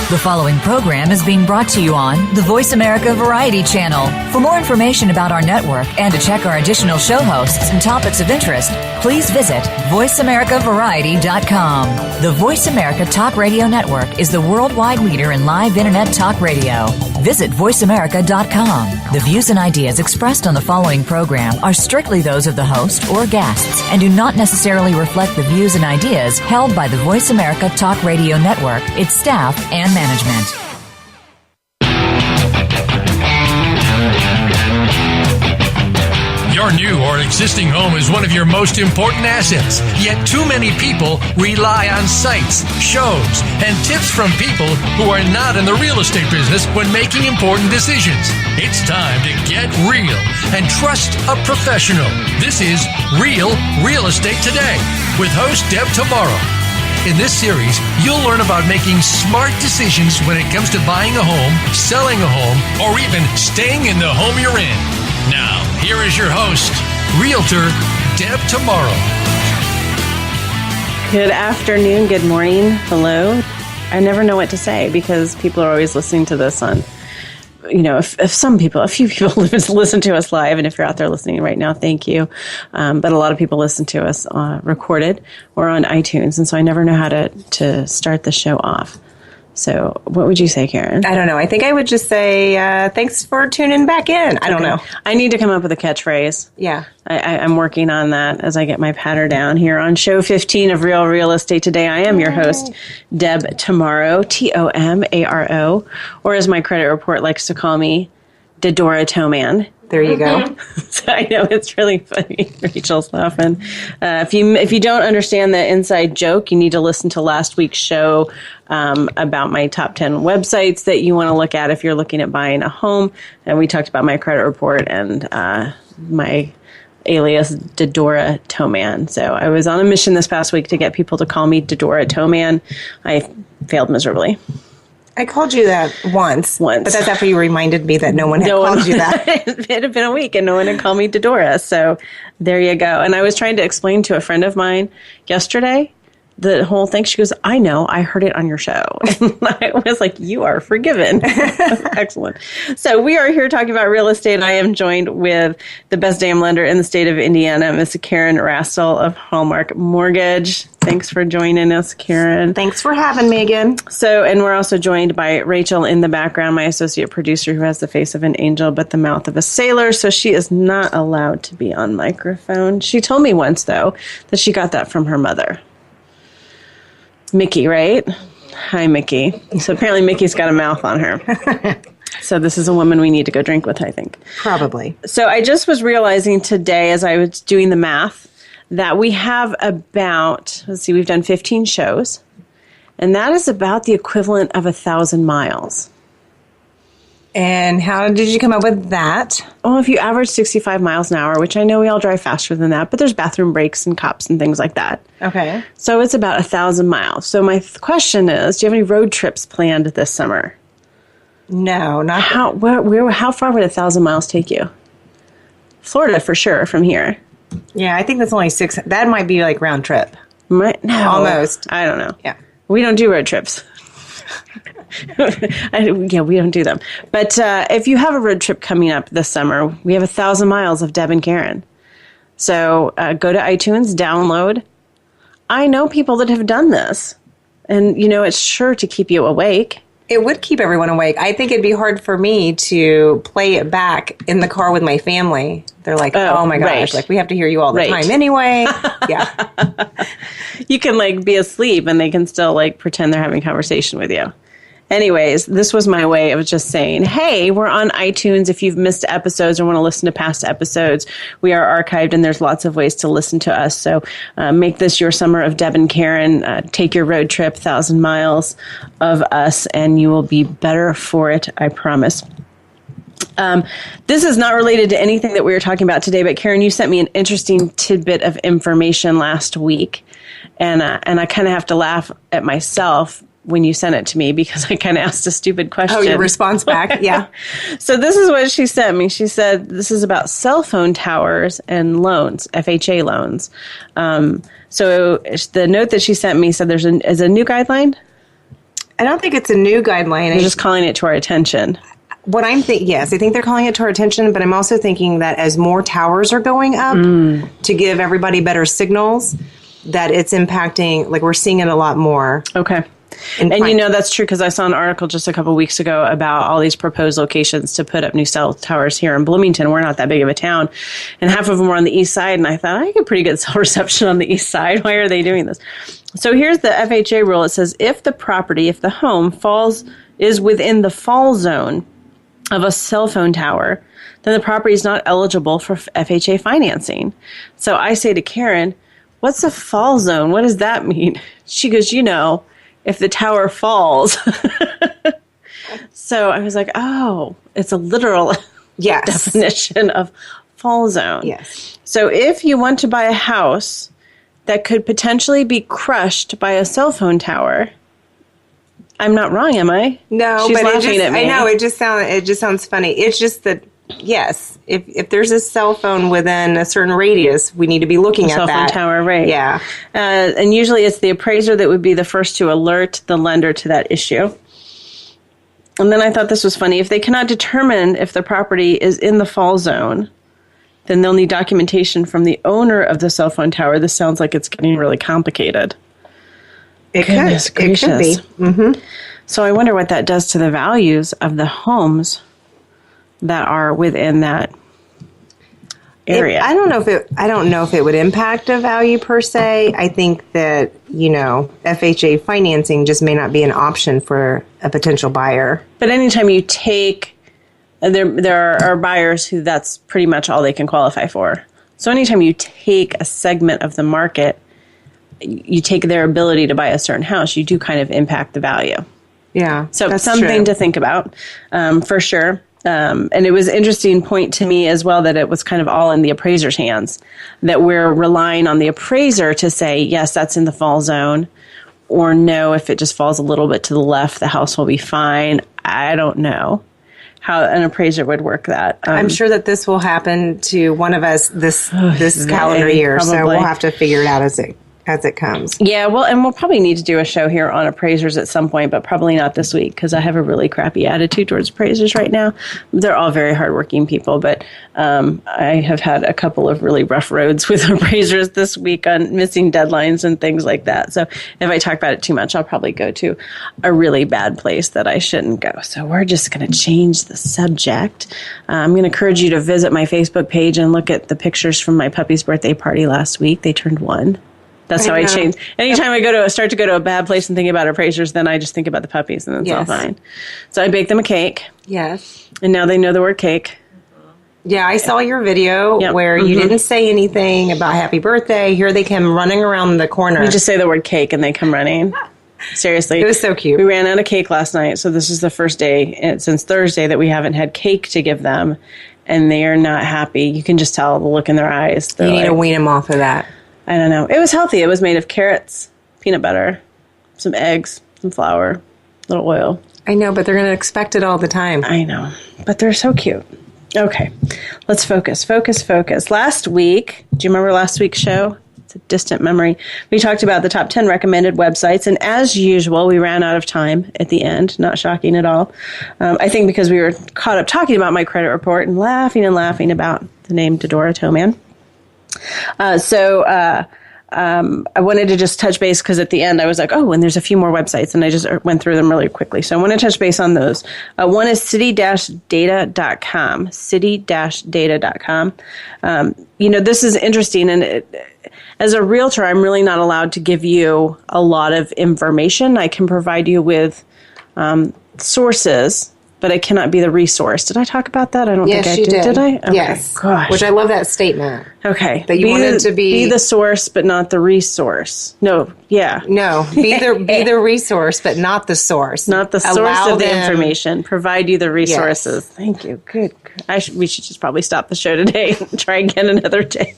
The following program is being brought to you on the Voice America Variety Channel. For more information about our network and to check our additional show hosts and topics of interest, please visit voiceamericavariety.com. The Voice America Talk Radio Network is the worldwide leader in live Internet talk radio. Visit voiceamerica.com. The views and ideas expressed on the following program are strictly those of the host or guests and do not necessarily reflect the views and ideas held by the Voice America Talk Radio Network, its staff, and management. Your new or existing home is one of your most important assets, yet too many people rely on sites, shows, and tips from people who are not in the real estate business when making important decisions. It's time to get real and trust a professional. This is Real Estate Today with host Deb Tomaro. In this series, you'll learn about making smart decisions when it comes to buying a home, selling a home, or even staying in the home you're in. Now, here is your host, Realtor Deb Tomaro. Good afternoon, good morning, hello. I never know what to say because people are always listening to this on, if a few people listen to us live, and if you're out there listening right now, thank you. But a lot of people listen to us recorded or on iTunes, and so I never know how to start the show off. So what would you say, Karen? I don't know. I think I would just say thanks for tuning back in. I don't know. I need to come up with a catchphrase. Yeah. I'm working on that as I get my patter down here on show 15 of Real Estate Today. I am your host, Deb Tomaro, Tomaro, or as my credit report likes to call me, Dedora Toman. There you go. So I know it's really funny. Rachel's laughing. If you don't understand the inside joke, you need to listen to last week's show about my top 10 websites that you want to look at if you're looking at buying a home. And we talked about my credit report and my alias Dedora Toman. So I was on a mission this past week to get people to call me Dedora Toman. I failed miserably. I called you that once. But that's after you reminded me that no one had called you that. It had been a week and no one had called me Dedora. So there you go. And I was trying to explain to a friend of mine yesterday the whole thing. She goes, I know, I heard it on your show. And I was like, you are forgiven. Excellent. So we are here talking about real estate. I am joined with the best damn lender in the state of Indiana, Miss Karen Rastel of Hallmark Mortgage. Thanks for joining us, Karen. Thanks for having me again. So, and we're also joined by Rachel in the background, my associate producer who has the face of an angel but the mouth of a sailor. So she is not allowed to be on microphone. She told me once, though, that she got that from her mother. Mickey, right? Hi, Mickey. So apparently Mickey's got a mouth on her. So this is a woman we need to go drink with, I think. Probably. So I just was realizing today as I was doing the math that we have about, we've done 15 shows, and that is about the equivalent of 1,000 miles. And how did you come up with that? Well, if you average 65 miles an hour, which I know we all drive faster than that, but there's bathroom breaks and cops and things like that. Okay. So it's about 1,000 miles. So my question is, do you have any road trips planned this summer? No, not how far would 1,000 miles take you? Florida for sure from here. Yeah, I think that's only 6. That might be like round trip. No. Almost. I don't know. Yeah. We don't do road trips. We don't do them. But if you have a road trip coming up this summer, we have 1,000 miles of Deb and Karen. So go to iTunes, download. I know people that have done this. And, it's sure to keep you awake. It would keep everyone awake. I think it'd be hard for me to play it back in the car with my family. They're like, oh my gosh, right. Like we have to hear you all the time anyway. Yeah. You can be asleep and they can still pretend they're having a conversation with you. Anyways, this was my way of just saying, hey, we're on iTunes. If you've missed episodes or want to listen to past episodes, we are archived and there's lots of ways to listen to us. So make this your summer of Deb and Karen. Take your road trip, 1,000 miles of us, and you will be better for it, I promise. This is not related to anything that we were talking about today, but Karen, you sent me an interesting tidbit of information last week, and I kind of have to laugh at myself when you sent it to me because I kind of asked a stupid question. Oh, your response back? Yeah. So this is what she sent me. She said this is about cell phone towers and loans, FHA loans. So the note that she sent me said there's a new guideline? I don't think it's a new guideline. They're just calling it to our attention. What I'm thinking, yes, I think they're calling it to our attention, but I'm also thinking that as more towers are going up to give everybody better signals, that it's impacting, like we're seeing it a lot more. Okay. And that's true because I saw an article just a couple weeks ago about all these proposed locations to put up new cell towers here in Bloomington. We're not that big of a town. And half of them were on the east side. And I thought, I get pretty good cell reception on the east side. Why are they doing this? So here's the FHA rule. It says if the home is within the fall zone of a cell phone tower, then the property is not eligible for FHA financing. So I say to Karen, what's a fall zone? What does that mean? She goes, if the tower falls. So I was like, oh, it's a literal definition of fall zone. Yes. So if you want to buy a house that could potentially be crushed by a cell phone tower, I'm not wrong, am I? No, she's but laughing at me. I know it just sounds funny. It's just that yes, if there's a cell phone within a certain radius, we need to be looking at that. Cell phone tower, right. Yeah. And usually it's the appraiser that would be the first to alert the lender to that issue. And then I thought this was funny. If they cannot determine if the property is in the fall zone, then they'll need documentation from the owner of the cell phone tower. This sounds like it's getting really complicated. It could be. Mm-hmm. So I wonder what that does to the values of the homes that are within that area. I don't know if it would impact a value per se. I think that, FHA financing just may not be an option for a potential buyer. But anytime you take, there are buyers who that's pretty much all they can qualify for. So anytime you take a segment of the market, you take their ability to buy a certain house, you do kind of impact the value. Yeah. So that's something to think about, for sure. And it was an interesting point to me as well that it was kind of all in the appraiser's hands, that we're relying on the appraiser to say, yes, that's in the fall zone, or no, if it just falls a little bit to the left, the house will be fine. I don't know how an appraiser would work that. I'm sure that this will happen to one of us this calendar year, probably. So we'll have to figure it out as it comes. Yeah, well, and we'll probably need to do a show here on appraisers at some point, but probably not this week because I have a really crappy attitude towards appraisers right now. They're all very hardworking people, but I have had a couple of really rough roads with appraisers this week on missing deadlines and things like that. So if I talk about it too much, I'll probably go to a really bad place that I shouldn't go. So we're just going to change the subject. I'm going to encourage you to visit my Facebook page and look at the pictures from my puppy's birthday party last week. They turned 1. That's how I change. Anytime I start to go to a bad place and think about appraisers, then I just think about the puppies and it's all fine. So I baked them a cake. Yes. And now they know the word cake. Yeah, I saw your video where you didn't say anything about happy birthday. Here they come running around the corner. You just say the word cake and they come running. Seriously. It was so cute. We ran out of cake last night, so this is the first day since Thursday that we haven't had cake to give them, and they are not happy. You can just tell the look in their eyes. You need to wean them off of that. I don't know. It was healthy. It was made of carrots, peanut butter, some eggs, some flour, a little oil. I know, but they're going to expect it all the time. I know, but they're so cute. Okay, let's focus. Last week, do you remember last week's show? It's a distant memory. We talked about the top 10 recommended websites, and as usual, we ran out of time at the end. Not shocking at all. I think because we were caught up talking about my credit report and laughing about the name Dodora Toman. I wanted to just touch base because at the end I was like, oh, and there's a few more websites, and I just went through them really quickly. So I want to touch base on those. One is city-data.com, city-data.com. This is interesting, and as a realtor, I'm really not allowed to give you a lot of information. I can provide you with sources, but I cannot be the resource. Did I talk about that? I don't think I did. Did I? Okay. Yes. Gosh. Which I love that statement. Okay. That you wanted to be the source, but not the resource. No. Yeah. No. Be the resource, but not the source. Not the source of the information. Provide you the resources. Yes. Thank you. Good. We should just probably stop the show today and try again another day.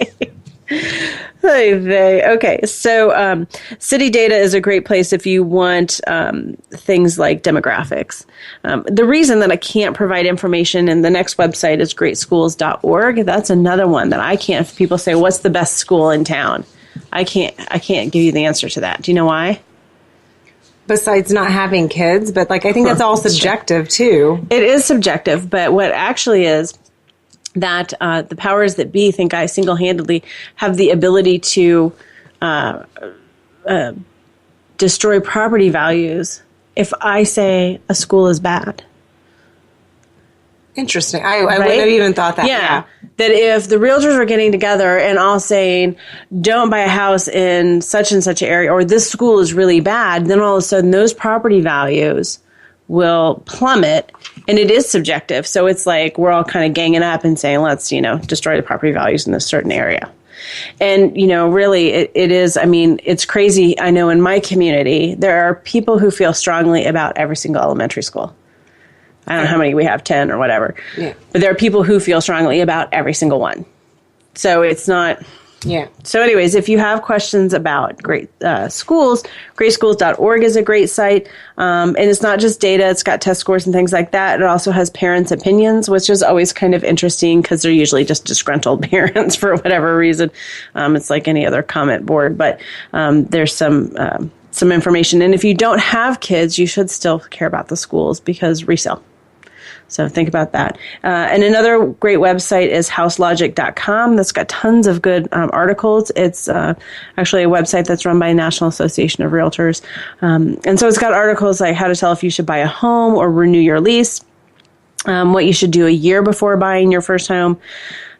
Okay, so City Data is a great place if you want things like demographics. The reason that I can't provide information, and the next website is greatschools.org. That's another one that I can't. If people say, what's the best school in town? I can't give you the answer to that. Do you know why? besides not having kids, but like I think that's all subjective too. It is subjective, but what actually is that the powers that be think I single-handedly have the ability to destroy property values if I say a school is bad. Interesting. I wouldn't have even thought that. Yeah. That if the realtors were getting together and all saying, don't buy a house in such and such an area, or this school is really bad, then all of a sudden those property values will plummet. And it is subjective. So it's like we're all kind of ganging up and saying, let's, destroy the property values in this certain area. And, really it is, it's crazy. I know in my community, there are people who feel strongly about every single elementary school. I don't know how many we have, 10 or whatever. Yeah. But there are people who feel strongly about every single one. So it's not... Yeah. So anyways, if you have questions about great schools, greatschools.org is a great site. And it's not just data. It's got test scores and things like that. It also has parents' opinions, which is always kind of interesting because they're usually just disgruntled parents for whatever reason. It's like any other comment board. But there's some information. And if you don't have kids, you should still care about the schools because resale. So think about that. And another great website is houselogic.com. That's got tons of good articles. It's actually a website that's run by the National Association of Realtors. And so it's got articles like how to tell if you should buy a home or renew your lease, what you should do a year before buying your first home.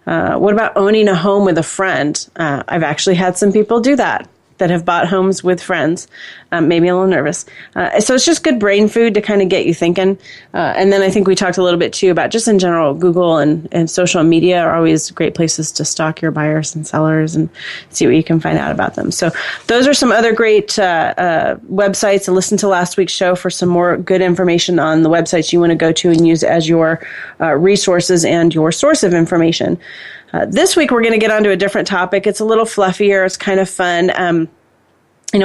What about owning a home with a friend? I've actually had some people do that have bought homes with friends, maybe a little nervous. So it's just good brain food to kind of get you thinking. And then I think we talked a little bit, too, about just in general, Google and social media are always great places to stalk your buyers and sellers and see what you can find out about them. So those are some other great websites. And listen to last week's show for some more good information on the websites you want to go to and use as your resources and your source of information. This week, we're going to get onto a different topic. It's a little fluffier. It's kind of fun. I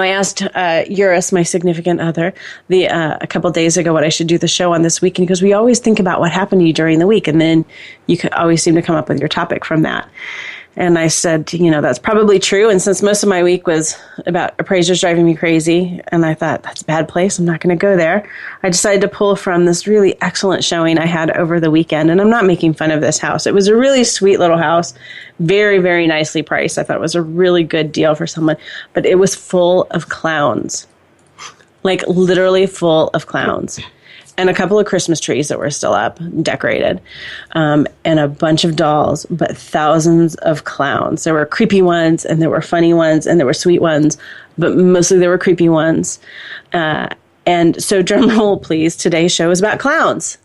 asked Eurus, my significant other, a couple of days ago what I should do the show on this week. And because we always think about what happened to you during the week, and then you could always seem to come up with your topic from that. And I said, that's probably true. And since most of my week was about appraisers driving me crazy, and I thought, that's a bad place, I'm not going to go there, I decided to pull from this really excellent showing I had over the weekend. And I'm not making fun of this house. It was a really sweet little house, very, very nicely priced. I thought it was a really good deal for someone. But it was full of clowns, like literally full of clowns. And a couple of Christmas trees that were still up, decorated, and a bunch of dolls, but thousands of clowns. There were creepy ones, and there were funny ones, and there were sweet ones, but mostly there were creepy ones. And so drum roll, please. Today's show is about clowns.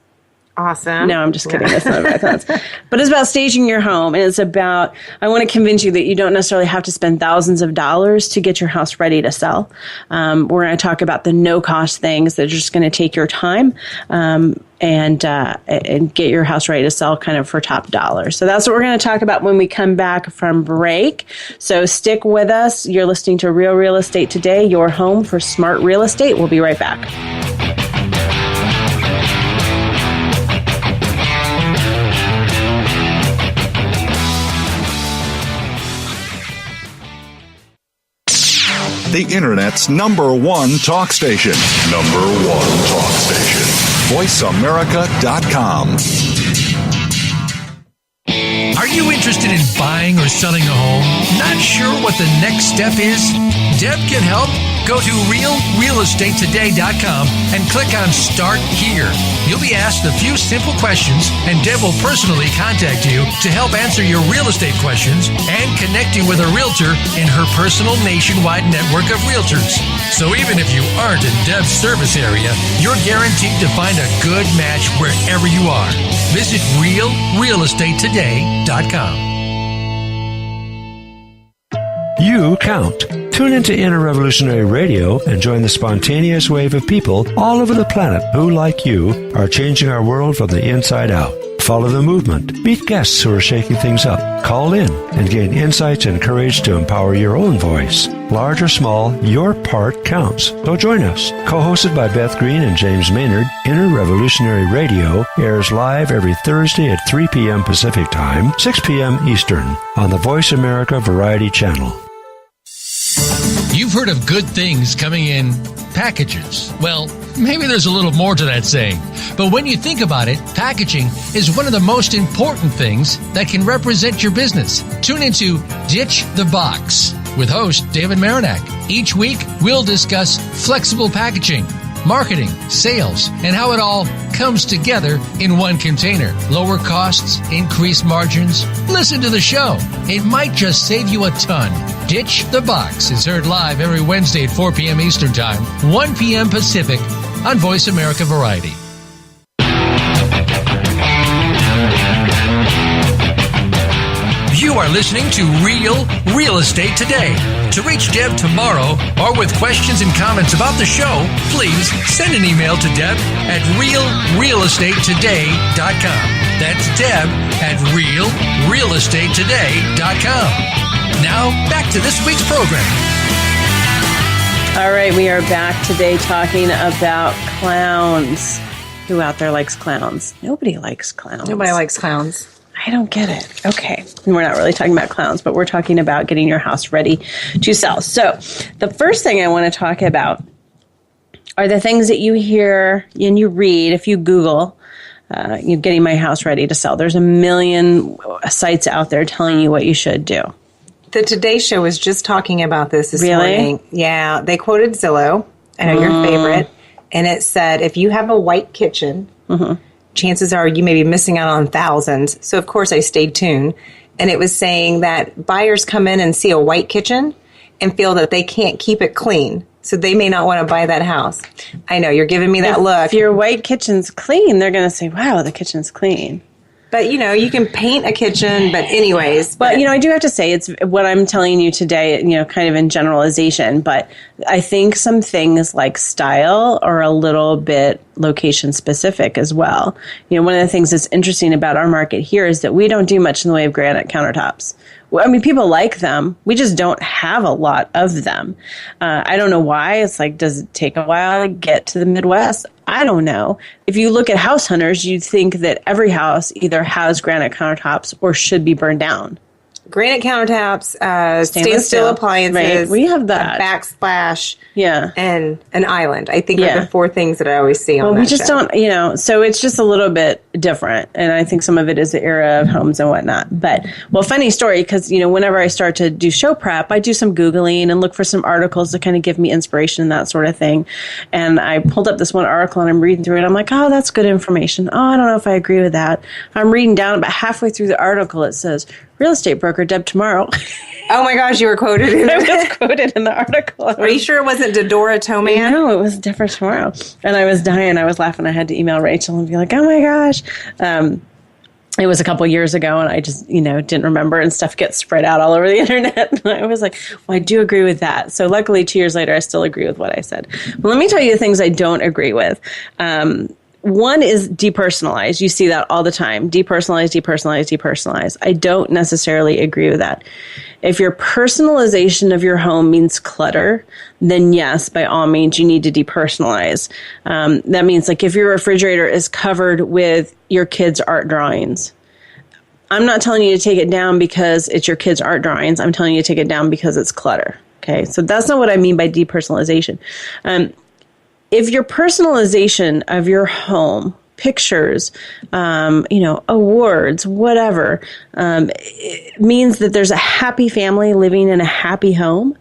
Awesome. No, I'm just kidding. That's not about clowns. But it's about staging your home. And it's about, I want to convince you that you don't necessarily have to spend thousands of dollars to get your house ready to sell. We're going to talk about the no-cost things that are just going to take your time and get your house ready to sell kind of for top dollar. So that's what we're going to talk about when we come back from break. So stick with us. You're listening to Real Real Estate Today, your home for smart real estate. We'll be right back. The Internet's number one talk station. Number one talk station. VoiceAmerica.com. Are you interested in buying or selling a home? Not sure what the next step is? Deb can help. Go to realrealestatetoday.com and click on Start Here. You'll be asked a few simple questions, and Deb will personally contact you to help answer your real estate questions and connect you with a realtor in her personal nationwide network of realtors. So even if you aren't in Deb's service area, you're guaranteed to find a good match wherever you are. Visit realrealestatetoday.com. You count. Tune into Inner Revolutionary Radio and join the spontaneous wave of people all over the planet who, like you, are changing our world from the inside out. Follow the movement. Meet guests who are shaking things up. Call in and gain insights and courage to empower your own voice. Large or small, your part counts. So join us. Co-hosted by Beth Green and James Maynard, Inner Revolutionary Radio airs live every Thursday at 3 p.m. Pacific Time, 6 p.m. Eastern on the Voice America Variety Channel. You've heard of good things coming in packages. Well, maybe there's a little more to that saying. But when you think about it, packaging is one of the most important things that can represent your business. Tune into Ditch the Box with host David Marinak. Each week, we'll discuss flexible packaging, marketing, sales, and how it all comes together in one container. Lower costs, increased margins. Listen to the show. It might just save you a ton. Ditch the Box is heard live every Wednesday at 4 p.m. Eastern Time, 1 p.m. Pacific on Voice America Variety. You are listening to Real Estate Today. To reach Deb Tomaro or with questions and comments about the show, please send an email to Deb at realrealestatetoday.com. That's Deb at realrealestatetoday.com. Now, back to this week's program. All right, we are back today talking about clowns. Who out there likes clowns? Nobody likes clowns. Nobody likes clowns. I don't get it. Okay. And we're not really talking about clowns, but we're talking about getting your house ready to sell. So the first thing I want to talk about are the things that you hear and you read if you Google, getting my house ready to sell. There's a million sites out there telling you what you should do. The Today Show was just talking about this Really? morning. Yeah, they quoted Zillow, I know your favorite, and it said if you have a white kitchen, chances are you may be missing out on thousands. So, of course, I stayed tuned. And it was saying that buyers come in and see a white kitchen and feel that they can't keep it clean. So they may not want to buy that house. I know, you're giving me that look. If your white kitchen's clean, they're going to say, wow, the kitchen's clean. But, you can paint a kitchen, but anyways. But, I do have to say, it's what I'm telling you today, kind of in generalization. But I think some things like style are a little bit location specific as well. One of the things that's interesting about our market here is that we don't do much in the way of granite countertops. People like them. We just don't have a lot of them. I don't know why. It's like, does it take a while to get to the Midwest? I don't know. If you look at house hunters, you'd think that every house either has granite countertops or should be burned down. Granite countertops, stainless steel appliances. Right. We have that. A backsplash. Yeah. And an island. I think are the four things that I always see on that we just show. don't, so it's just a little bit different. And I think some of it is the era of homes and whatnot. But, funny story, because, whenever I start to do show prep, I do some Googling and look for some articles to kind of give me inspiration and that sort of thing. And I pulled up this one article and I'm reading through it. I'm like, oh, that's good information. Oh, I don't know if I agree with that. I'm reading down about halfway through the article. It says, real estate broker Deb Tomaro. Oh my gosh, you were quoted in it. I was quoted in the article. Are you sure it wasn't Dodora Toman? No, it was different tomorrow. And I was dying. I was laughing. I had to email Rachel and be like, oh my gosh. It was a couple years ago and I just, didn't remember and stuff gets spread out all over the internet. And I was like, well, I do agree with that. So luckily 2 years later, I still agree with what I said. But let me tell you the things I don't agree with. One is depersonalize. You see that all the time. Depersonalize, depersonalize, depersonalize. I don't necessarily agree with that. If your personalization of your home means clutter, then yes, by all means, you need to depersonalize. That means like if your refrigerator is covered with your kids' art drawings, I'm not telling you to take it down because it's your kids' art drawings. I'm telling you to take it down because it's clutter. Okay, so that's not what I mean by depersonalization. If your personalization of your home, pictures, awards, whatever, it means that there's a happy family living in a happy home,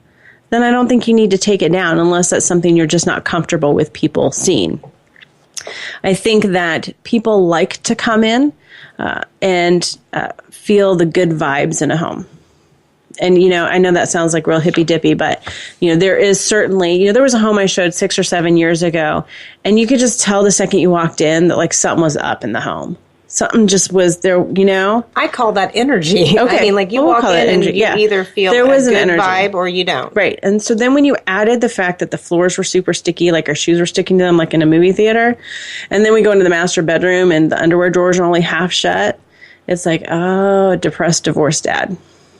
then I don't think you need to take it down unless that's something you're just not comfortable with people seeing. I think that people like to come in and feel the good vibes in a home. And, I know that sounds like real hippy-dippy, but, there is certainly, there was a home I showed 6 or 7 years ago, and you could just tell the second you walked in that, like, something was up in the home. Something just was there, I call that energy. Okay. I mean, like, you walk in and you either feel there was a good an energy vibe or you don't. Right. And so then when you added the fact that the floors were super sticky, like our shoes were sticking to them, like in a movie theater, and then we go into the master bedroom and the underwear drawers are only half shut, it's like, oh, depressed, divorced dad.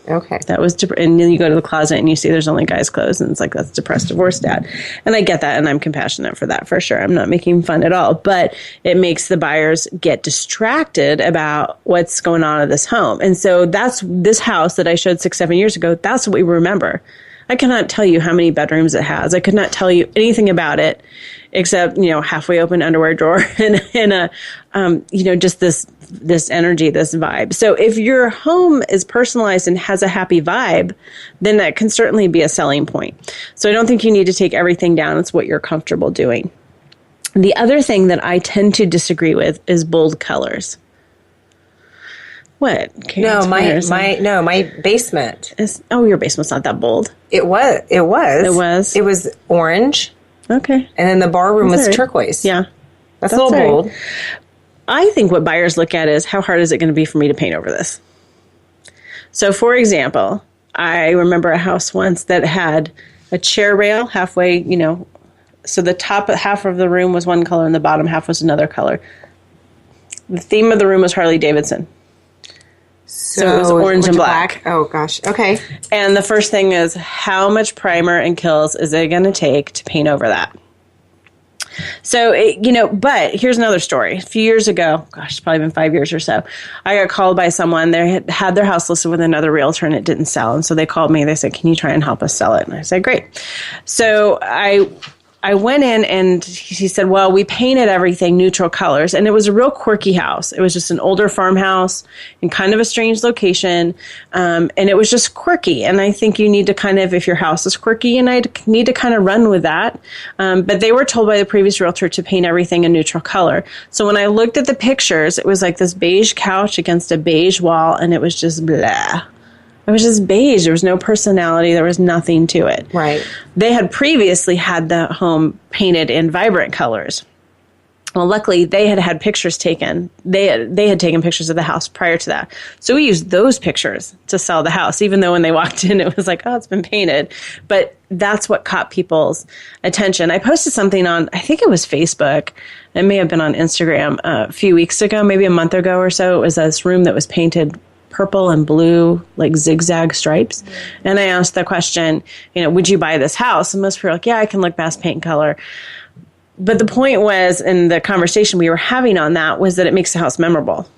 Okay. That was, and then you go to the closet and you see there's only guys' clothes, and it's like, that's depressed, divorced dad. And I get that, and I'm compassionate for that for sure. I'm not making fun at all, but it makes the buyers get distracted about what's going on in this home. And so that's this house that I showed 6-7 years ago. That's what we remember. I cannot tell you how many bedrooms it has. I could not tell you anything about it except, halfway open underwear drawer and a, just this energy, this vibe. So if your home is personalized and has a happy vibe, then that can certainly be a selling point. So I don't think you need to take everything down. It's what you're comfortable doing. The other thing that I tend to disagree with is bold colors. What? Okay, my basement. Your basement's not that bold. It was. It was orange. Okay. And then the bar room was right. turquoise. Yeah. That's a little bold. I think what buyers look at is how hard is it going to be for me to paint over this? So, for example, I remember a house once that had a chair rail halfway, so the top half of the room was one color and the bottom half was another color. The theme of the room was Harley Davidson. So it was orange and black. Oh, gosh. Okay. And the first thing is, how much primer and kills is it going to take to paint over that? So, but here's another story. A few years ago, it's probably been 5 years or so, I got called by someone. They had their house listed with another realtor and it didn't sell. And so they called me. They said, can you try and help us sell it? And I said, great. So I went in and he said, well, we painted everything neutral colors. And it was a real quirky house. It was just an older farmhouse in kind of a strange location. And it was just quirky. And I think you need to kind of, if your house is quirky, and I need to kind of run with that. But they were told by the previous realtor to paint everything a neutral color. So when I looked at the pictures, it was like this beige couch against a beige wall. And it was just blah. It was just beige. There was no personality. There was nothing to it. Right. They had previously had the home painted in vibrant colors. Well, luckily, they had pictures taken. They had taken pictures of the house prior to that. So we used those pictures to sell the house, even though when they walked in, it was like, oh, it's been painted. But that's what caught people's attention. I posted something on, I think it was Facebook. It may have been on Instagram a few weeks ago, maybe a month ago or so. It was this room that was painted purple and blue, like zigzag stripes. And I asked the question, would you buy this house? And most people were like, yeah, I can look past paint and color. But the point was, in the conversation we were having on that, was that it makes the house memorable.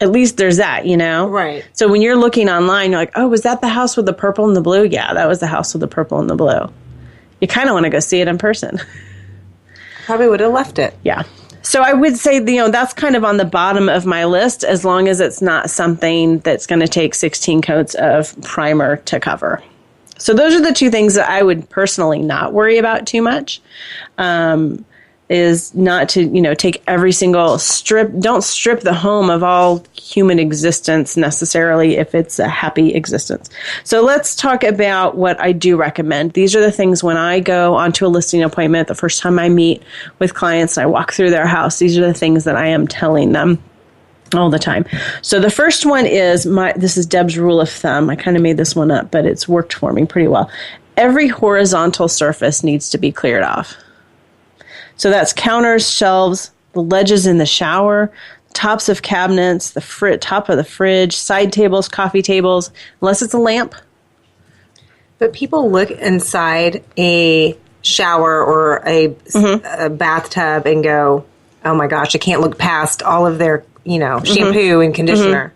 At least there's that, Right. So when you're looking online, you're like, oh, was that the house with the purple and the blue? Yeah, that was the house with the purple and the blue. You kind of want to go see it in person. Probably would have left it. Yeah. So I would say, that's kind of on the bottom of my list, as long as it's not something that's going to take 16 coats of primer to cover. So those are the two things that I would personally not worry about too much, is not to, take every single don't strip the home of all human existence necessarily if it's a happy existence. So let's talk about what I do recommend. These are the things when I go onto a listing appointment, the first time I meet with clients and I walk through their house, these are the things that I am telling them all the time. So the first one is this is Deb's rule of thumb. I kind of made this one up, but it's worked for me pretty well. Every horizontal surface needs to be cleared off. So that's counters, shelves, the ledges in the shower, tops of cabinets, the top of the fridge, side tables, coffee tables, unless it's a lamp. But people look inside a shower or a bathtub and go, oh my gosh, I can't look past all of their, shampoo and conditioner.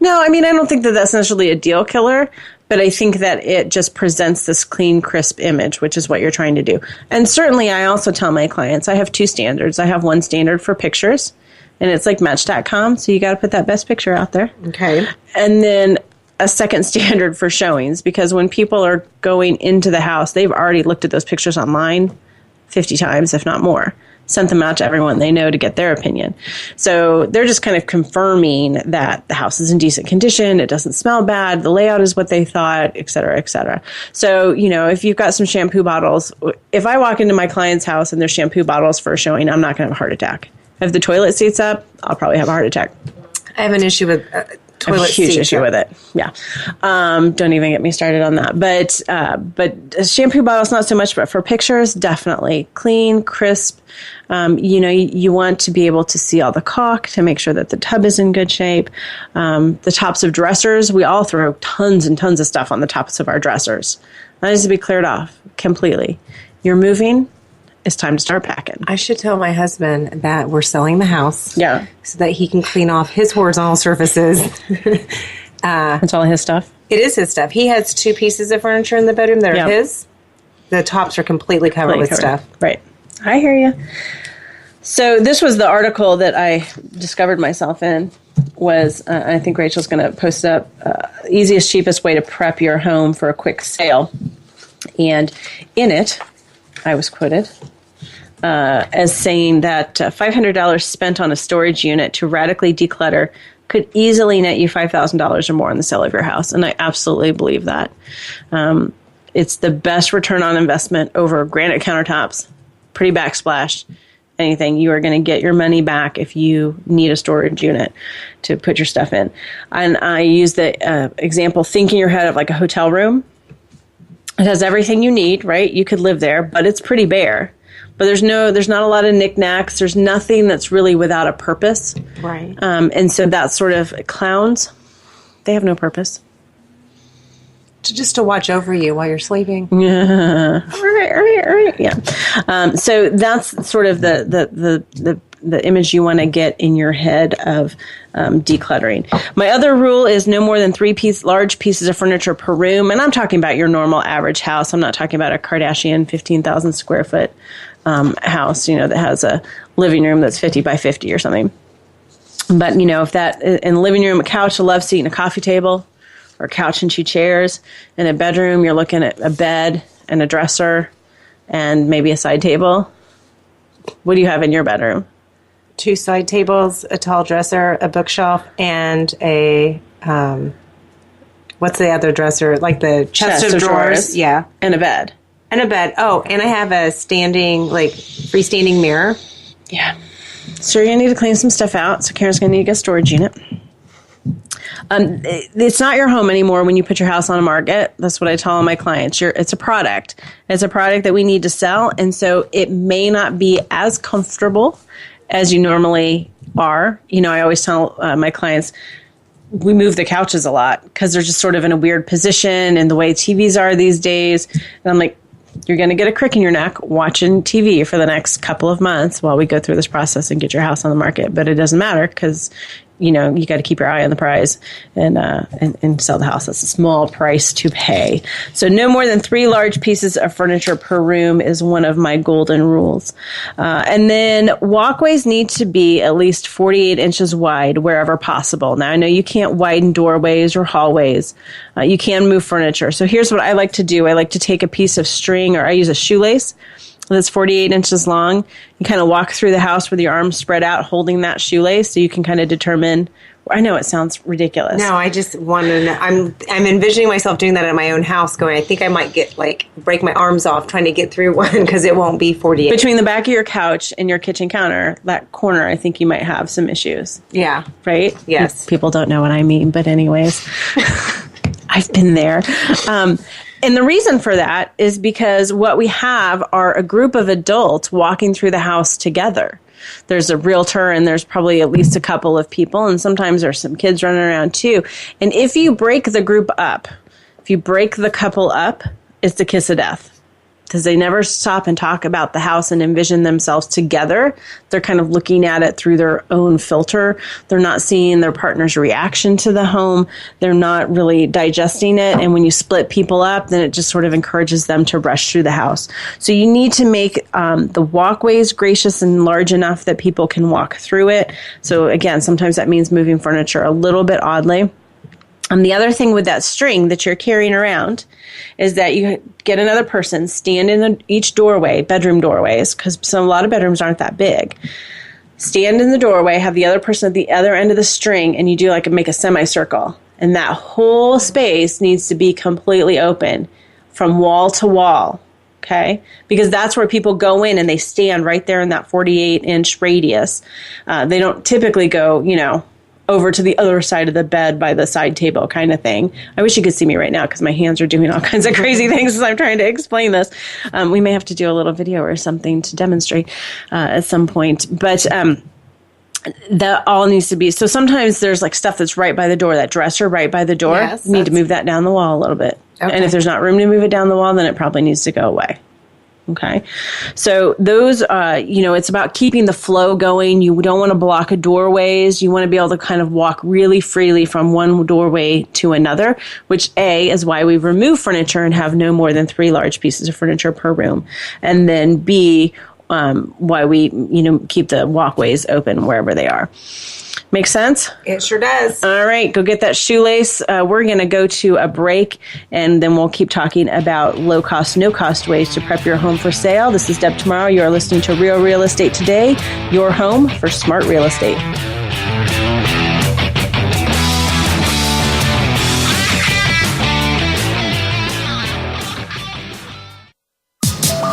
No, I don't think that that's necessarily a deal killer, but I think that it just presents this clean, crisp image, which is what you're trying to do. And certainly I also tell my clients, I have two standards. I have one standard for pictures, and it's like Match.com, so you got to put that best picture out there. Okay. And then a second standard for showings, because when people are going into the house, they've already looked at those pictures online 50 times, if not more. Sent them out to everyone they know to get their opinion. So they're just kind of confirming that the house is in decent condition, it doesn't smell bad, the layout is what they thought, et cetera, et cetera. So, if you've got some shampoo bottles, if I walk into my client's house and there's shampoo bottles for a showing, I'm not going to have a heart attack. If the toilet seat's up, I'll probably have a heart attack. I have an issue with toilet seats. I have a huge issue with it. Yeah. Don't even get me started on that. But shampoo bottles, not so much, but for pictures, definitely clean, crisp. You want to be able to see all the caulk to make sure that the tub is in good shape. The tops of dressers, we all throw tons and tons of stuff on the tops of our dressers. That needs to be cleared off completely. You're moving. It's time to start packing. I should tell my husband that we're selling the house. Yeah. So that he can clean off his horizontal surfaces. That's all his stuff? It is his stuff. He has 2 pieces of furniture in the bedroom that are his. The tops are completely covered with stuff. Right. I hear you. So this was the article that I discovered myself in. Was I think Rachel's going to post up easiest, cheapest way to prep your home for a quick sale. And in it, I was quoted as saying that $500 spent on a storage unit to radically declutter could easily net you $5,000 or more on the sale of your house. And I absolutely believe that. It's the best return on investment over granite countertops, pretty backsplash, anything. You are going to get your money back if you need a storage unit to put your stuff in. And I use the example, think in your head of like a hotel room. It has everything you need, right? You could live there, but it's pretty bare. But there's not a lot of knickknacks. There's nothing that's really without a purpose. Right. And so that's sort of clowns. They have no purpose. Just to watch over you while you're sleeping. Yeah. So that's sort of the image you want to get in your head of decluttering. My other rule is no more than 3 large pieces of furniture per room. And I'm talking about your normal average house. I'm not talking about a Kardashian 15,000 square foot house, that has a living room that's 50 by 50 or something. But, if that in the living room, a couch, a love seat, and a coffee table, or a couch and 2 chairs. In a bedroom, you're looking at a bed and a dresser and maybe a side table. What do you have in your bedroom? 2 side tables, a tall dresser, a bookshelf, and a, what's the other dresser? Like the chest of drawers. Yeah. And a bed. And a bed. Oh, and I have a freestanding mirror. Yeah. So you're going to need to clean some stuff out. So Karen's going to need to get a storage unit. It's not your home anymore when you put your house on the market. That's what I tell all my clients. It's a product. It's a product that we need to sell. And so it may not be as comfortable as you normally are. I always tell my clients, we move the couches a lot because they're just sort of in a weird position and the way TVs are these days. And I'm like, you're going to get a crick in your neck watching TV for the next couple of months while we go through this process and get your house on the market. But it doesn't matter because, you got to keep your eye on the prize and sell the house. That's a small price to pay. So no more than 3 large pieces of furniture per room is one of my golden rules. And then walkways need to be at least 48 inches wide wherever possible. Now, I know you can't widen doorways or hallways. You can move furniture. So here's what I like to do. I like to take a piece of string, or I use a shoelace that's 48 inches long. You kind of walk through the house with your arms spread out, holding that shoelace, so you can kind of determine. I know it sounds ridiculous. No, I just want to know. I'm envisioning myself doing that at my own house. Going, I think I might break my arms off trying to get through one because it won't be 48. Between the back of your couch and your kitchen counter, that corner, I think you might have some issues. Yeah. Right. Yes. People don't know what I mean, but anyways, I've been there. And the reason for that is because what we have are a group of adults walking through the house together. There's a realtor and there's probably at least a couple of people, and sometimes there's some kids running around too. And if you break the group up, if you break the couple up, it's the kiss of death. Because they never stop and talk about the house and envision themselves together. They're kind of looking at it through their own filter. They're not seeing their partner's reaction to the home. They're not really digesting it. And when you split people up, then it just sort of encourages them to rush through the house. So you need to make the walkways gracious and large enough that people can walk through it. So again, sometimes that means moving furniture a little bit oddly. The other thing with that string that you're carrying around is that you get another person, stand in each doorway, bedroom doorways, because a lot of bedrooms aren't that big. Stand in the doorway, have the other person at the other end of the string, and you do make a semicircle. And that whole space needs to be completely open from wall to wall, okay? Because that's where people go in and they stand right there in that 48-inch radius. They don't typically go, over to the other side of the bed by the side table kind of thing. I wish you could see me right now because my hands are doing all kinds of crazy things as I'm trying to explain this. We may have to do a little video or something to demonstrate at some point. But that all needs to be. So sometimes there's stuff that's right by the door, that dresser right by the door. You need to move that down the wall a little bit. Okay. And if there's not room to move it down the wall, then it probably needs to go away. Okay. So those, it's about keeping the flow going. You don't want to block doorways. You want to be able to kind of walk really freely from one doorway to another, which A is why we remove furniture and have no more than 3 large pieces of furniture per room. And then B, why we, keep the walkways open wherever they are. Make sense? It sure does. All right, go get that shoelace. We're going to go to a break, and then we'll keep talking about low-cost, no-cost ways to prep your home for sale. This is Deb Tomaro. You are listening to Real Estate Today, your home for smart real estate.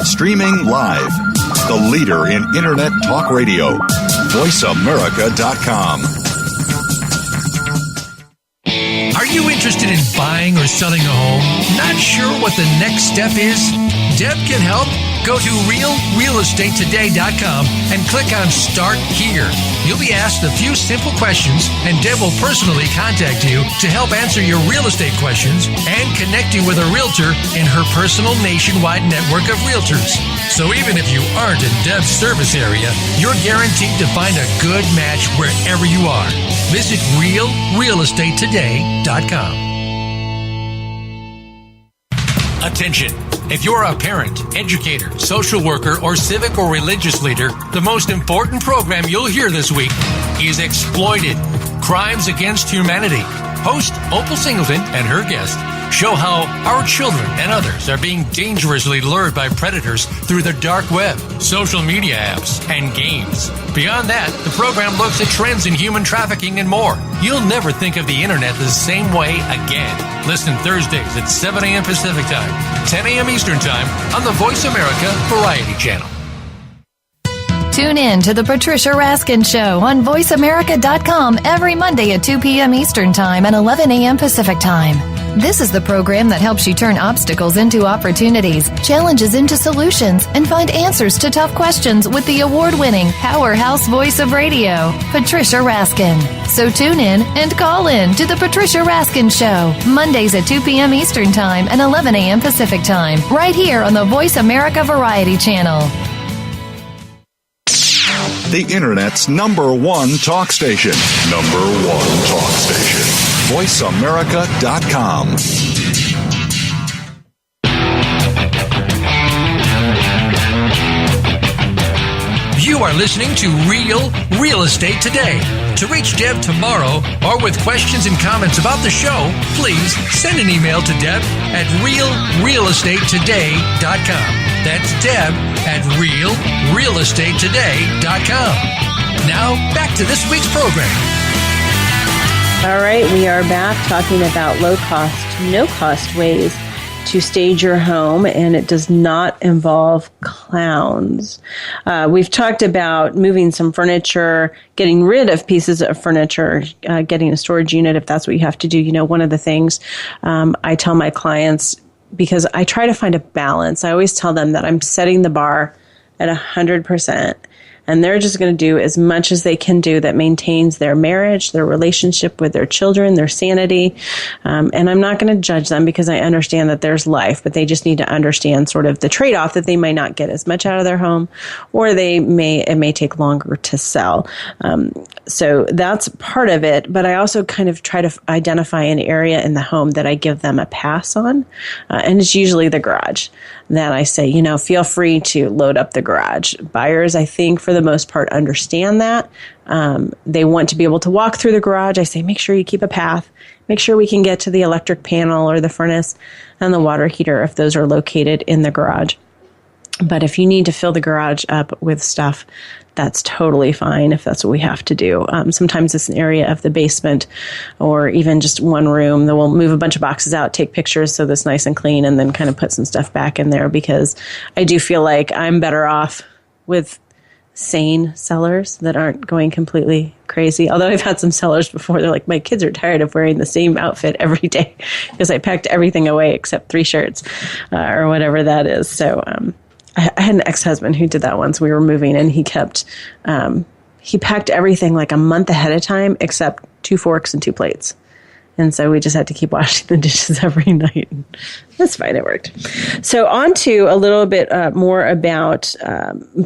Streaming live, the leader in Internet Talk Radio, VoiceAmerica.com. Are you interested in buying or selling a home? Not sure what the next step is? Deb can help. Go to realrealestatetoday.com and click on Start Here. You'll be asked a few simple questions, and Deb will personally contact you to help answer your real estate questions and connect you with a realtor in her personal nationwide network of realtors. So even if you aren't in Deb's service area, you're guaranteed to find a good match wherever you are. Visit realrealestatetoday.com. Attention. If you're a parent, educator, social worker, or civic or religious leader, the most important program you'll hear this week is Exploited: Crimes Against Humanity. Host Opal Singleton and her guest show how our children and others are being dangerously lured by predators through the dark web, social media apps, and games. Beyond that, the program looks at trends in human trafficking and more. You'll never think of the internet the same way again. Listen Thursdays at 7 a.m. Pacific Time, 10 a.m. Eastern Time on the Voice America Variety Channel. Tune in to The Patricia Raskin Show on VoiceAmerica.com every Monday at 2 p.m. Eastern Time and 11 a.m. Pacific Time. This is the program that helps you turn obstacles into opportunities, challenges into solutions, and find answers to tough questions with the award-winning powerhouse voice of radio, Patricia Raskin. So tune in and call in to The Patricia Raskin Show, Mondays at 2 p.m. Eastern Time and 11 a.m. Pacific Time, right here on the Voice America Variety Channel. The Internet's #1 talk station. #1 talk station. VoiceAmerica.com. You are listening to Real Estate Today. To reach Deb Tomaro or with questions and comments about the show, please send an email to Deb at realrealestatetoday.com. That's Deb at realrealestatetoday.com. Now, back to this week's program. All right, we are back talking about low-cost, no-cost ways to stage your home, and it does not involve clowns. We've talked about moving some furniture, getting rid of pieces of furniture, getting a storage unit if that's what you have to do. You know, one of the things I tell my clients, because I try to find a balance, I always tell them that I'm setting the bar at 100%. And they're just going to do as much as they can do that maintains their marriage, their relationship with their children, their sanity. And I'm not going to judge them because I understand that there's life, but they just need to understand sort of the trade-off that they might not get as much out of their home, or it may take longer to sell. So that's part of it. But I also kind of try to identify an area in the home that I give them a pass on. And it's usually the garage. That I say, feel free to load up the garage. Buyers, I think, for the most part, understand that. They want to be able to walk through the garage. I say, make sure you keep a path. Make sure we can get to the electric panel or the furnace and the water heater if those are located in the garage. But if you need to fill the garage up with stuff, that's totally fine if that's what we have to do. Sometimes it's an area of the basement or even just one room that we'll move a bunch of boxes out, take pictures so that's nice and clean, and then kind of put some stuff back in there, because I do feel like I'm better off with sane sellers that aren't going completely crazy. Although I've had some sellers before, they're like, my kids are tired of wearing the same outfit every day because I packed everything away except 3 shirts or whatever that is. So I had an ex-husband who did that once. We were moving, and he kept, he packed everything like a month ahead of time except 2 forks and 2 plates. And so we just had to keep washing the dishes every night. That's fine. It worked. So on to a little bit more about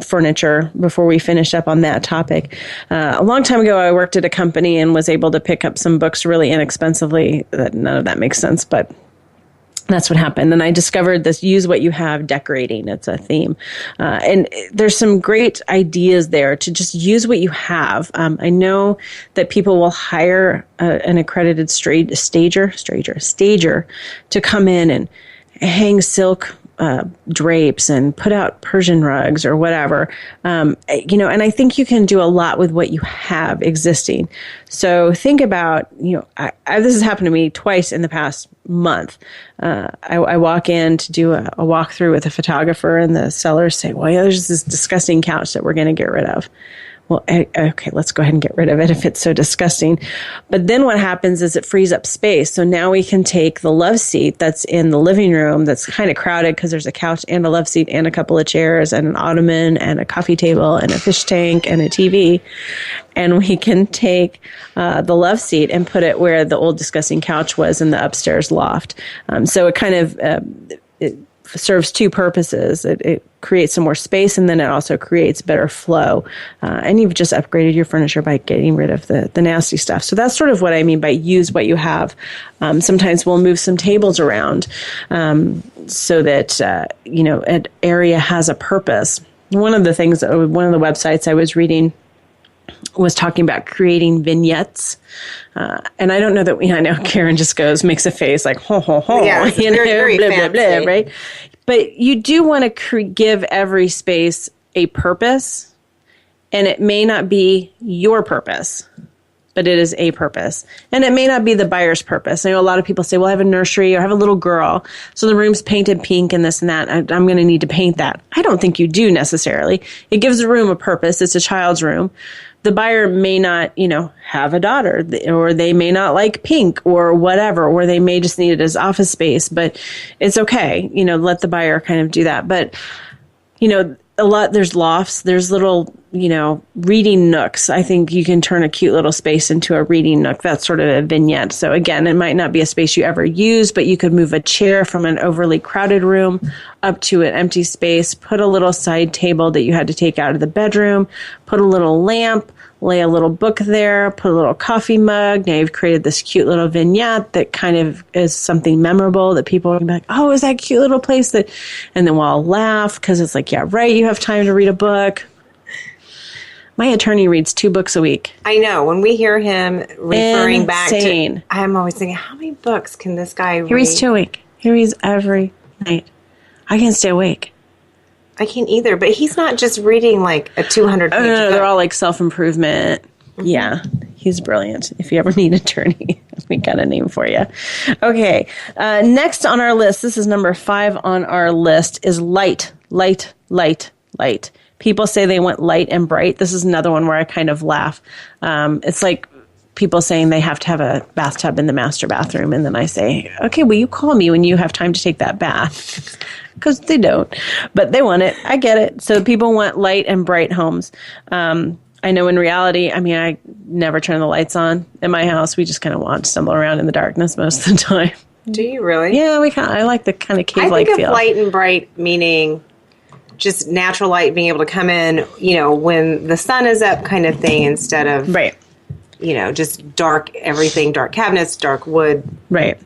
furniture before we finish up on that topic. A long time ago, I worked at a company and was able to pick up some books really inexpensively. None of that makes sense, but that's what happened. And I discovered this use what you have decorating. It's a theme. And there's some great ideas there to just use what you have. I know that people will hire an accredited stager to come in and hang silk drapes and put out Persian rugs or whatever. And I think you can do a lot with what you have existing. So think about, this has happened to me twice in the past month. I walk in to do a walkthrough with a photographer, and the sellers say, well, there's this disgusting couch that we're going to get rid of. Well, okay, let's go ahead and get rid of it if it's so disgusting. But then what happens is it frees up space. So now we can take the love seat that's in the living room that's kind of crowded because there's a couch and a love seat and a couple of chairs and an ottoman and a coffee table and a fish tank and a TV. And we can take the love seat and put it where the old disgusting couch was in the upstairs loft. So it kind of it serves two purposes. It creates some more space, and then it also creates better flow. And you've just upgraded your furniture by getting rid of the nasty stuff. So that's sort of what I mean by use what you have. Sometimes we'll move some tables around so that, an area has a purpose. One of the websites I was reading was talking about creating vignettes. And I don't know that I know Karen just makes a face like, ho, ho, ho, yeah, very blah, fancy. blah, blah, right? But you do want to give every space a purpose, and it may not be your purpose, but it is a purpose. And it may not be the buyer's purpose. I know a lot of people say, well, I have a nursery or I have a little girl, so the room's painted pink and this and that. I'm going to need to paint that. I don't think you do necessarily. It gives the room a purpose. It's a child's room. The buyer may not, have a daughter, or they may not like pink or whatever, or they may just need it as office space, but it's okay. Let the buyer kind of do that. But, there's lofts, there's little, reading nooks. I think you can turn a cute little space into a reading nook. That's sort of a vignette. So again, it might not be a space you ever use, but you could move a chair from an overly crowded room up to an empty space, put a little side table that you had to take out of the bedroom, put a little lamp, lay a little book there, put a little coffee mug. Now you've created this cute little vignette that kind of is something memorable that people are going to be like, oh, is that cute little place that, and then we'll all laugh because it's like, yeah, right, you have time to read a book. My attorney reads 2 books a week. I know. When we hear him referring back to, I'm always thinking, how many books can this guy read? He reads 2 a week. He reads every night. I can't stay awake. I can't either, but he's not just reading like a 200-page book. No, they're all like self-improvement. Mm-hmm. Yeah, he's brilliant. If you ever need an attorney, we got a name for you. Okay, next on our list, this is number 5 on our list, is light. People say they want light and bright. This is another one where I kind of laugh. It's like people saying they have to have a bathtub in the master bathroom, and then I say, okay, will you call me when you have time to take that bath? Because they don't, but they want it. I get it. So people want light and bright homes. I know in reality, I never turn the lights on in my house. We just kind of stumble around in the darkness most of the time. Do you really? Yeah, I like the kind of cave-like feel. I think of light and bright meaning just natural light being able to come in, when the sun is up kind of thing, instead of, right. Just dark everything, dark cabinets, dark wood. Right.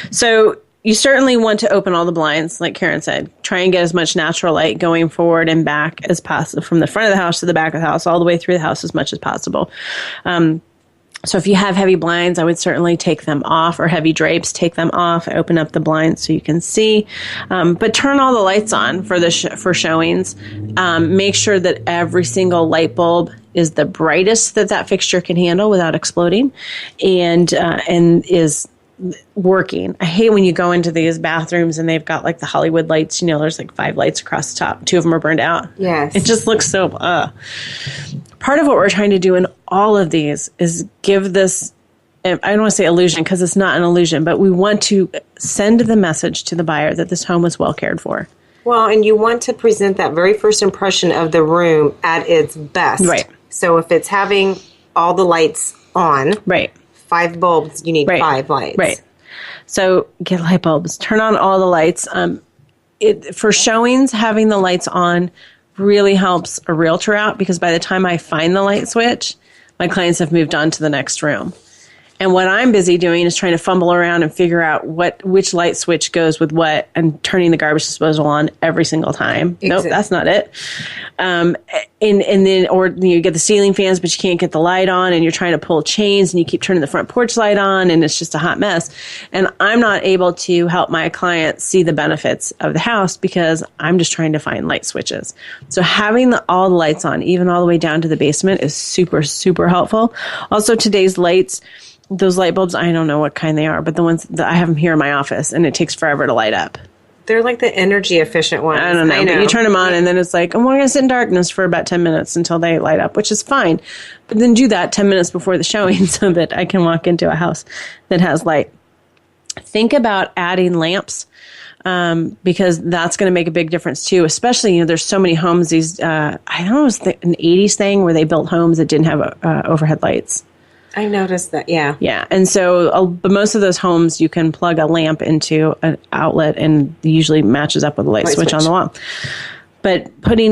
So you certainly want to open all the blinds, like Karen said. Try and get as much natural light going forward and back as possible, from the front of the house to the back of the house, all the way through the house as much as possible. So if you have heavy blinds, I would certainly take them off, or heavy drapes, take them off, open up the blinds so you can see. But turn all the lights on for showings. Make sure that every single light bulb is the brightest that fixture can handle without exploding, and is working. I hate when you go into these bathrooms and they've got like the Hollywood lights, there's like 5 lights across the top. 2 of them are burned out. Yes. It just looks so, Part of what we're trying to do in all of these is give this, I don't want to say illusion because it's not an illusion, but we want to send the message to the buyer that this home was well cared for. Well, and you want to present that very first impression of the room at its best. Right. So if it's having all the lights on, right, 5 bulbs, you need 5 lights. Right. So get light bulbs. Turn on all the lights. For showings, having the lights on really helps a realtor out because by the time I find the light switch, my clients have moved on to the next room. And what I'm busy doing is trying to fumble around and figure out which light switch goes with what and turning the garbage disposal on every single time. Exactly. Nope, that's not it. And then, or you get the ceiling fans, but you can't get the light on and you're trying to pull chains and you keep turning the front porch light on and it's just a hot mess. And I'm not able to help my clients see the benefits of the house because I'm just trying to find light switches. So having all the lights on, even all the way down to the basement is super, super helpful. Also, today's lights, those light bulbs, I don't know what kind they are, but the ones that I have them here in my office and it takes forever to light up. They're like the energy efficient ones. I don't know. But you turn them on and then it's like, we're going to sit in darkness for about 10 minutes until they light up, which is fine. But then do that 10 minutes before the showing so that I can walk into a house that has light. Think about adding lamps because that's going to make a big difference too, especially, there's so many homes, these, I don't know, it was an 80s thing where they built homes that didn't have overhead lights. I noticed that, yeah. Yeah, and so but most of those homes, you can plug a lamp into an outlet and it usually matches up with a light switch on the wall. But putting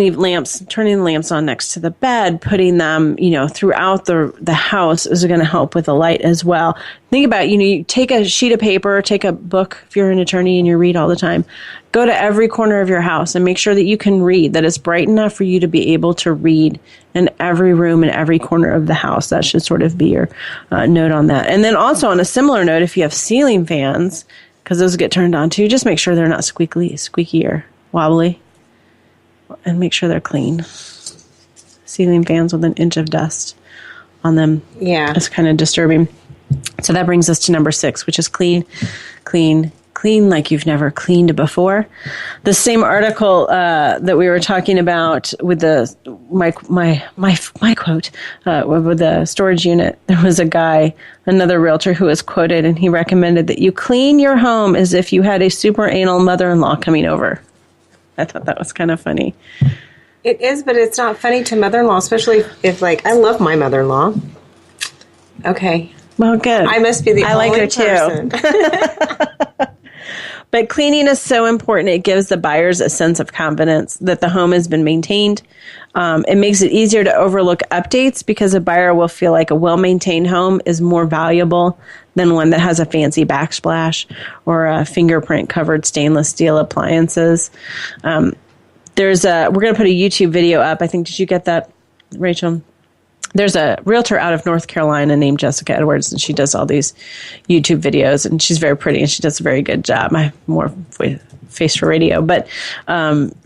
turning the lamps on next to the bed, putting them, throughout the house is going to help with the light as well. Think about, you take a sheet of paper, take a book if you're an attorney and you read all the time. Go to every corner of your house and make sure that you can read, that it's bright enough for you to be able to read in every room and every corner of the house. That should sort of be your note on that. And then also on a similar note, if you have ceiling fans, because those get turned on too, just make sure they're not squeaky or wobbly. And make sure they're clean. Ceiling fans with an inch of dust on them. Yeah. It's kind of disturbing. So that brings us to number 6, which is clean like you've never cleaned before. The same article that we were talking about with my quote with the storage unit, there was another realtor who was quoted, and he recommended that you clean your home as if you had a super anal mother-in-law coming over. I thought that was kind of funny. It is, but it's not funny to mother-in-law, especially if I love my mother-in-law. Okay. Well, good. I must be the only like her person. Too. But cleaning is so important. It gives the buyers a sense of confidence that the home has been maintained. It makes it easier to overlook updates because a buyer will feel like a well-maintained home is more valuable than one that has a fancy backsplash or a fingerprint-covered stainless steel appliances. We're going to put a YouTube video up. I think, did you get that, Rachel? There's a realtor out of North Carolina named Jessica Edwards, and she does all these YouTube videos, and she's very pretty, and she does a very good job. I'm more face for radio, but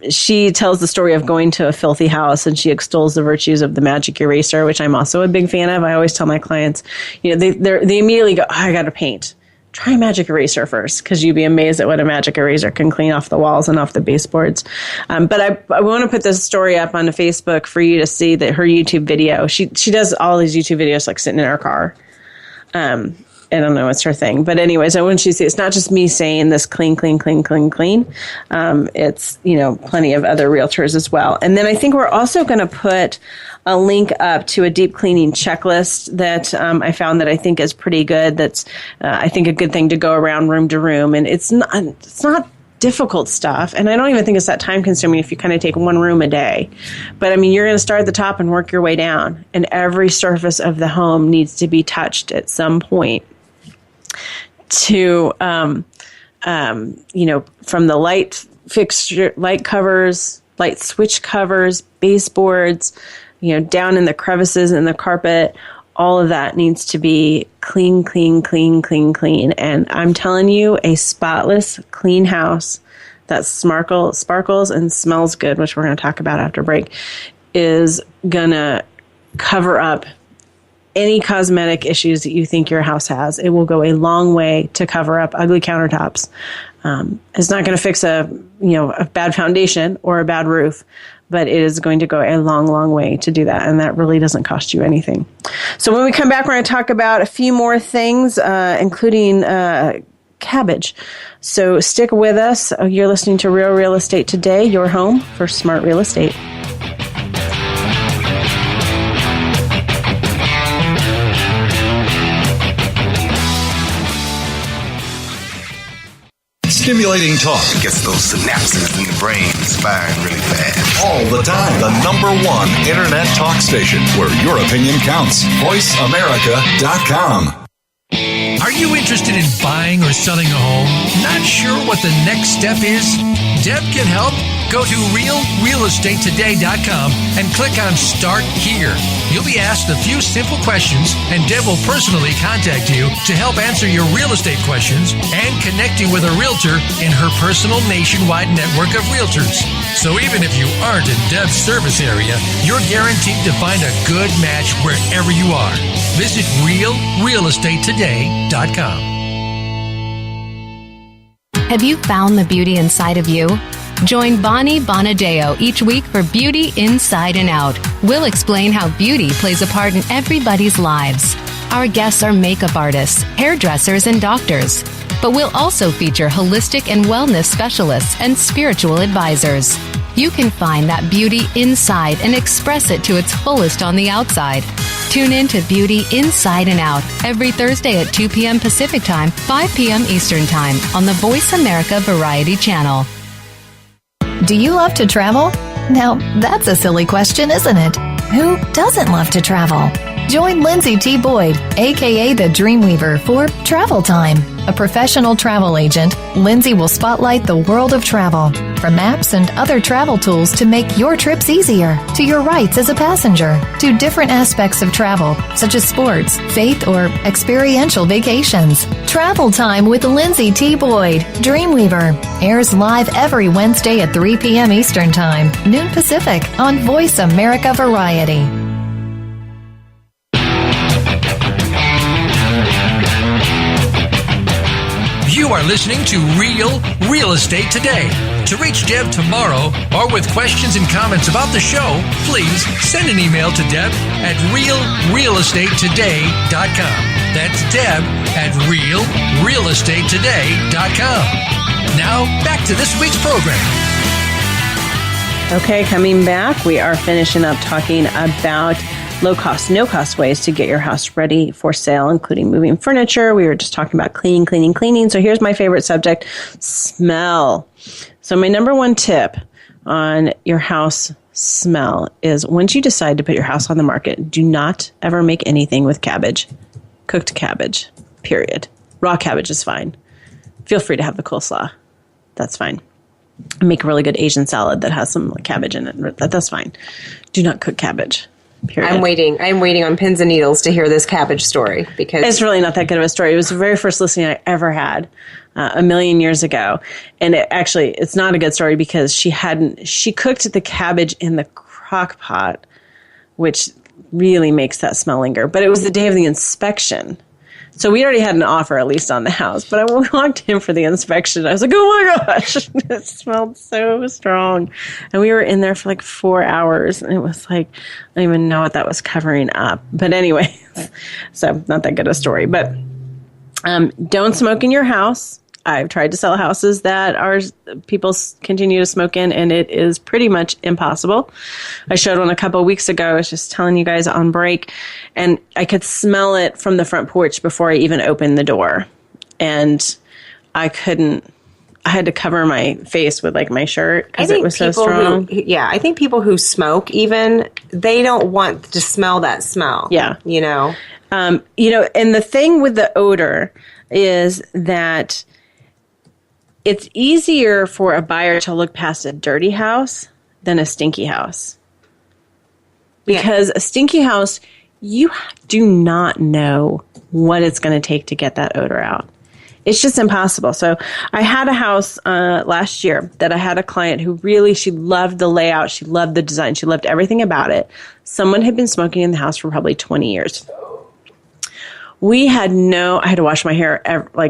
she tells the story of going to a filthy house, and she extols the virtues of the magic eraser, which I'm also a big fan of. I always tell my clients, they immediately go, I got to paint. Try magic eraser first, because you'd be amazed at what a magic eraser can clean off the walls and off the baseboards. But I want to put this story up on Facebook for you to see that her YouTube video. She does all these YouTube videos like sitting in her car. I don't know, it's her thing. But anyways, I want you to see it's not just me saying this clean. It's, plenty of other realtors as well. And then I think we're also going to put a link up to a deep cleaning checklist that I found that I think is pretty good. That's, I think, a good thing to go around room to room. And it's not difficult stuff. And I don't even think it's that time consuming if you kind of take one room a day. But you're going to start at the top and work your way down. And every surface of the home needs to be touched at some point to, from the light fixture, light covers, light switch covers, baseboards, down in the crevices in the carpet, all of that needs to be clean. And I'm telling you, a spotless, clean house that sparkles and smells good, which we're going to talk about after break, is going to cover up any cosmetic issues that you think your house has. It will go a long way to cover up ugly countertops. It's not going to fix a bad foundation or a bad roof, but it is going to go a long, long way to do that. And that really doesn't cost you anything. So when we come back, we're going to talk about a few more things, including cabbage. So stick with us. You're listening to Real Real Estate Today, your home for smart real estate. stimulating talk. Gets those synapses in the brain firing really fast. All the time. The number one Internet talk station where your opinion counts. VoiceAmerica.com. Are you interested in buying or selling a home? Not sure what the next step is? Deb can help. Go to realrealestatetoday.com and click on Start Here. You'll be asked a few simple questions, and Deb will personally contact you to help answer your real estate questions and connect you with a realtor in her personal nationwide network of realtors. So even if you aren't in Deb's service area, you're guaranteed to find a good match wherever you are. Visit realrealestatetoday.com. Have you found the beauty inside of you? Join Bonnie Bonadeo each week for Beauty Inside and Out. We'll explain how beauty plays a part in everybody's lives. Our guests are makeup artists, hairdressers, and doctors. But we'll also feature holistic and wellness specialists and spiritual advisors. You can find that beauty inside and express it to its fullest on the outside. Tune in to Beauty Inside and Out every Thursday at 2 p.m. Pacific Time, 5 p.m. Eastern Time on the Voice America Variety Channel. Do you love to travel? Now, that's a silly question, isn't it? Who doesn't love to travel? Join Lindsay T. Boyd, a.k.a. the Dreamweaver, for Travel Time. A professional travel agent, Lindsay will spotlight the world of travel, from maps and other travel tools to make your trips easier, to your rights as a passenger, to different aspects of travel, such as sports, faith, or experiential vacations. Travel Time with Lindsay T. Boyd, Dreamweaver, airs live every Wednesday at 3 p.m. Eastern Time, noon Pacific, on Voice America Variety. You are listening to Real Estate Today. To reach Deb tomorrow or with questions and comments about the show, please send an email to Deb at realrealestatetoday.com. That's Deb at realrealestatetoday.com. Now, back to this week's program. Okay, coming back, we are finishing up talking about low-cost, no-cost ways to get your house ready for sale, including moving furniture. We were just talking about cleaning. So here's my favorite subject, smell. So my number one tip on your house smell is once you decide to put your house on the market, do not ever make anything with cabbage. Cooked cabbage, period. Raw cabbage is fine. Feel free to have the coleslaw. That's fine. Make a really good Asian salad that has some cabbage in it. That's fine. Do not cook cabbage. Period. I'm waiting on pins and needles to hear this cabbage story because it's really not that good of a story. It was the very first listing I ever had a million years ago, and it's not a good story because she cooked the cabbage in the crock pot, which really makes that smell linger. But it was the day of the inspection. So we already had an offer, at least, on the house. But I walked in for the inspection. I was like, oh, my gosh. It smelled so strong. And we were in there for like 4 hours. And it was like, I don't even know what that was covering up. But anyway, so not that good a story. But don't smoke in your house. I've tried to sell houses that people continue to smoke in, and it is pretty much impossible. I showed one a couple of weeks ago. I was just telling you guys on break, and I could smell it from the front porch before I even opened the door. And I had to cover my face with like my shirt because it was so strong. I think people who smoke even, they don't want to smell that smell. Yeah. And the thing with the odor is that it's easier for a buyer to look past a dirty house than a stinky house. Because a stinky house, you do not know what it's going to take to get that odor out. It's just impossible. So I had a house last year that I had a client who she loved the layout. She loved the design. She loved everything about it. Someone had been smoking in the house for probably 20 years. I had to wash my hair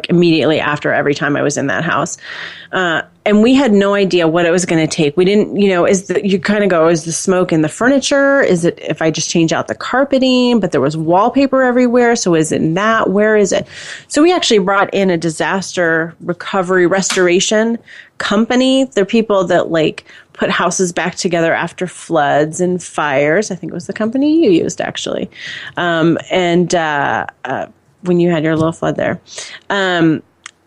immediately after every time I was in that house. And we had no idea what it was going to take. We didn't, you kind of go, is the smoke in the furniture? Is it if I just change out the carpeting? But there was wallpaper everywhere. So is it in that? Where is it? So we actually brought in a disaster recovery restoration company. They're people that put houses back together after floods and fires. I think it was the company you used actually. When you had your little flood there.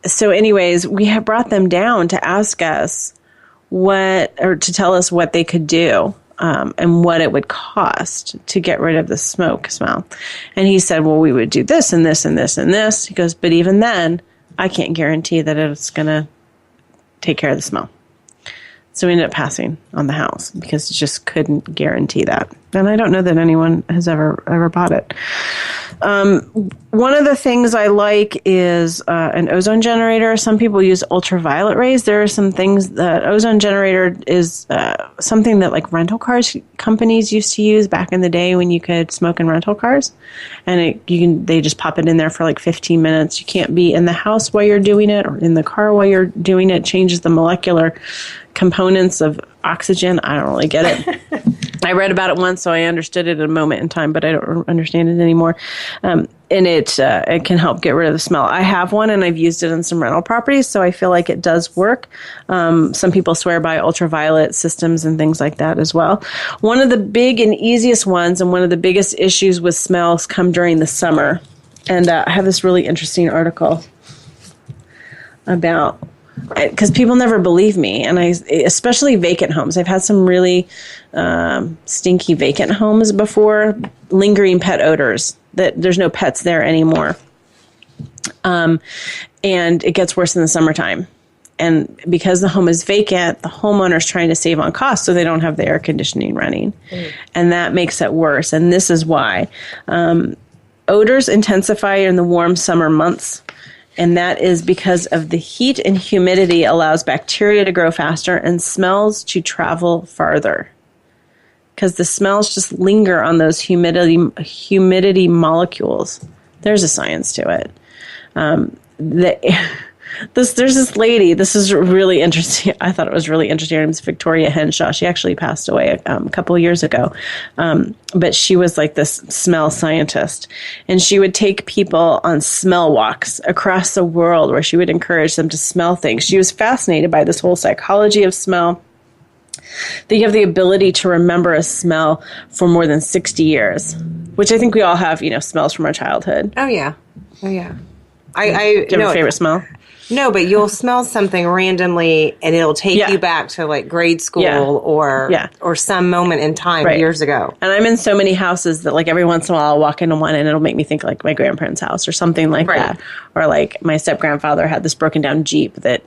So anyways, we have brought them down to ask us to tell us what they could do. And what it would cost to get rid of the smoke smell. And he said, well, we would do this and this and this and this. He goes, but even then, I can't guarantee that it's going to take care of the smell. So we ended up passing on the house because it just couldn't guarantee that. And I don't know that anyone has ever bought it. One of the things I like is an ozone generator. Some people use ultraviolet rays. There are some things that ozone generator is something that like rental cars companies used to use back in the day when you could smoke in rental cars. And they just pop it in there for like 15 minutes. You can't be in the house while you're doing it or in the car while you're doing it. It changes the molecular components of oxygen. I don't really get it. I read about it once, so I understood it at a moment in time, but I don't understand it anymore. And it can help get rid of the smell. I have one, and I've used it in some rental properties, so I feel like it does work. Some people swear by ultraviolet systems and things like that as well. One of the big and easiest ones, and one of the biggest issues with smells come during the summer. And I have this really interesting article about, because people never believe me, and especially vacant homes. I've had some really stinky vacant homes before, lingering pet odors, that there's no pets there anymore. And it gets worse in the summertime. And because the home is vacant, the homeowner's trying to save on costs, so they don't have the air conditioning running. And that makes it worse. And this is why. Odors intensify in the warm summer months. And that is because of the heat and humidity allows bacteria to grow faster and smells to travel farther. Because the smells just linger on those humidity molecules. There's a science to it. There's this lady. This is really interesting. I thought it was really interesting. Her name is Victoria Henshaw. She actually passed away a couple of years ago. But she was like this smell scientist. And she would take people on smell walks across the world where she would encourage them to smell things. She was fascinated by this whole psychology of smell. That you have the ability to remember a smell for more than 60 years, which I think we all have, smells from our childhood. Oh, yeah. Do you have a favorite smell? No, but you'll smell something randomly, and it'll take you back to like grade school or some moment in time years ago. And I'm in so many houses that like every once in a while I'll walk into one and it'll make me think like my grandparents' house or something like that. Or like my step-grandfather had this broken down Jeep that,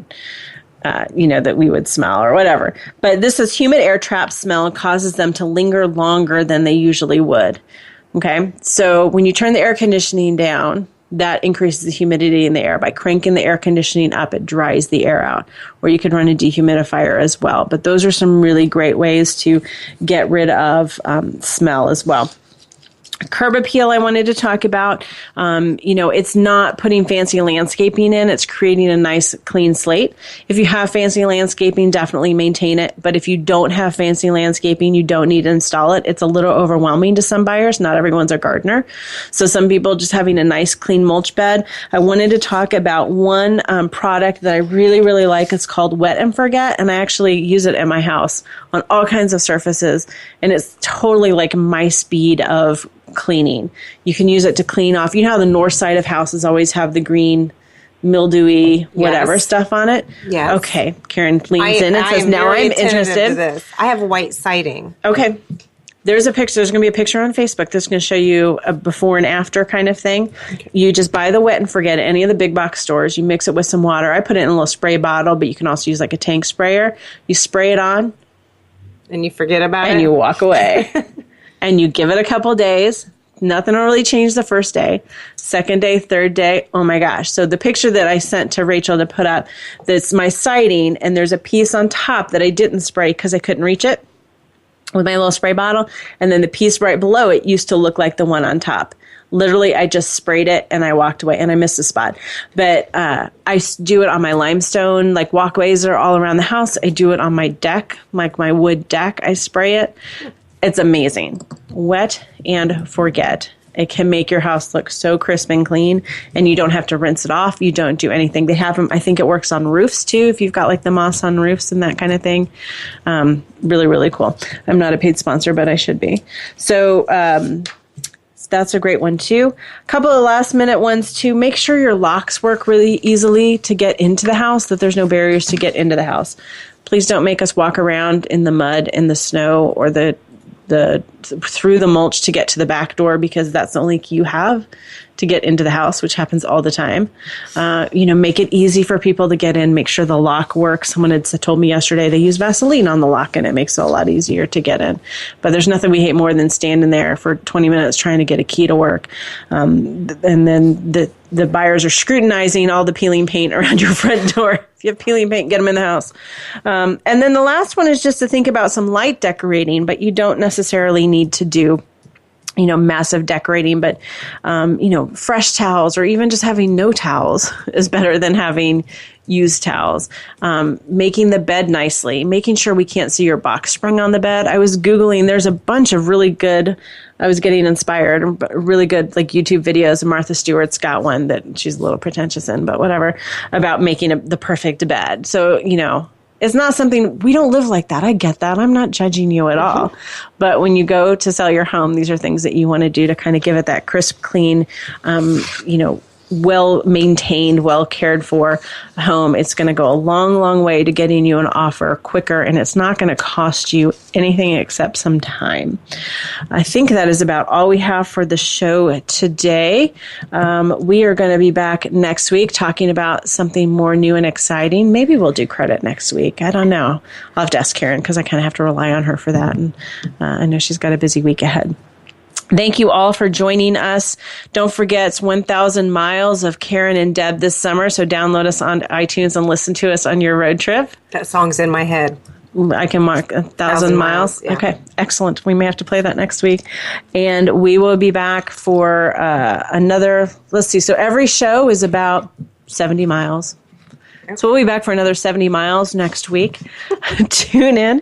that we would smell or whatever. But this is humid air trap smell and causes them to linger longer than they usually would. Okay, so when you turn the air conditioning down, that increases the humidity in the air. By cranking the air conditioning up, it dries the air out. Or you could run a dehumidifier as well. But those are some really great ways to get rid of smell as well. Curb appeal I wanted to talk about. It's not putting fancy landscaping in. It's creating a nice clean slate. If you have fancy landscaping, definitely maintain it. But if you don't have fancy landscaping, you don't need to install it. It's a little overwhelming to some buyers. Not everyone's a gardener. So some people just having a nice clean mulch bed. I wanted to talk about one product that I really, really like. It's called Wet and Forget. And I actually use it at my house on all kinds of surfaces. And it's totally like my speed of cleaning. You can use it to clean off. You know how the north side of houses always have the green, mildewy, whatever stuff on it? Yeah. Okay. Karen leans in and says, now I'm interested. This. I have white siding. Okay. There's a picture. There's going to be a picture on Facebook that's going to show you a before and after kind of thing. Okay. You just buy the Wet and Forget at any of the big box stores. You mix it with some water. I put it in a little spray bottle, but you can also use like a tank sprayer. You spray it on. And you forget about it. And you walk away. And you give it a couple days. Nothing will really change the first day. Second day, third day. Oh my gosh. So the picture that I sent to Rachel to put up, that's my siding, and there's a piece on top that I didn't spray because I couldn't reach it with my little spray bottle. And then the piece right below it used to look like the one on top. Literally, I just sprayed it and I walked away and I missed a spot. But I do it on my limestone, like walkways are all around the house. I do it on my deck, like my wood deck. I spray it. It's amazing. Wet and Forget. It can make your house look so crisp and clean, and you don't have to rinse it off. You don't do anything. They have them. I think it works on roofs too, if you've got like the moss on roofs and that kind of thing. Really, really cool. I'm not a paid sponsor, but I should be. So that's a great one too. A couple of last minute ones too. Make sure your locks work really easily to get into the house, that there's no barriers to get into the house. Please don't make us walk around in the mud, in the snow, or the through the mulch to get to the back door, because that's the only key you have to get into the house, which happens all the time. Make it easy for people to get in. Make sure the lock works. Someone had told me yesterday they use Vaseline on the lock, and it makes it a lot easier to get in. But there's nothing we hate more than standing there for 20 minutes trying to get a key to work. And then the buyers are scrutinizing all the peeling paint around your front door. If you have peeling paint, get them in the house. And then the last one is just to think about some light decorating, but you don't necessarily need to do massive decorating, but, fresh towels, or even just having no towels is better than having used towels. Making the bed nicely, making sure we can't see your box spring on the bed. I was Googling, there's a bunch of really good, I was getting inspired, really good like YouTube videos. Martha Stewart's got one that she's a little pretentious in, but whatever, about making the perfect bed. So, it's not something, we don't live like that. I get that. I'm not judging you at all. But when you go to sell your home, these are things that you want to do to kind of give it that crisp, clean, well-maintained, well-cared for home. It's going to go a long, long way to getting you an offer quicker, and it's not going to cost you anything except some time. I think that is about all we have for the show today. We are going to be back next week talking about something more new and exciting. Maybe we'll do credit next week. I don't know. I'll have to ask Karen, because I kind of have to rely on her for that, and I know she's got a busy week ahead. Thank you all for joining us. Don't forget, it's 1,000 miles of Karen and Deb this summer, so download us on iTunes and listen to us on your road trip. That song's in my head. I can mark 1,000 miles. Yeah. Okay, excellent. We may have to play that next week. And we will be back for another, let's see, so every show is about 70 miles. So we'll be back for another 70 miles next week. Tune in.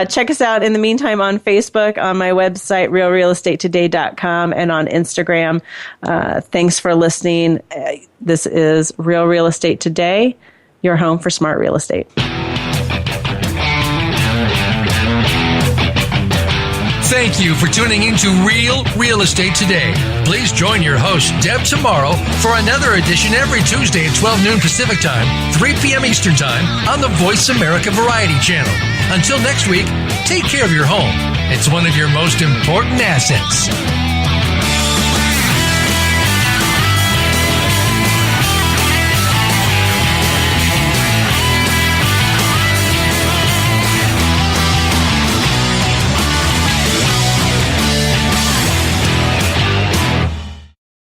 Check us out in the meantime on Facebook, on my website, realrealestatetoday.com, and on Instagram. Thanks for listening. This is Real Real Estate Today, your home for smart real estate. Thank you for tuning into Real Real Estate Today. Please join your host, Deb Tomaro, for another edition every Tuesday at 12 noon Pacific Time, 3 p.m. Eastern Time on the Voice America Variety Channel. Until next week, take care of your home. It's one of your most important assets.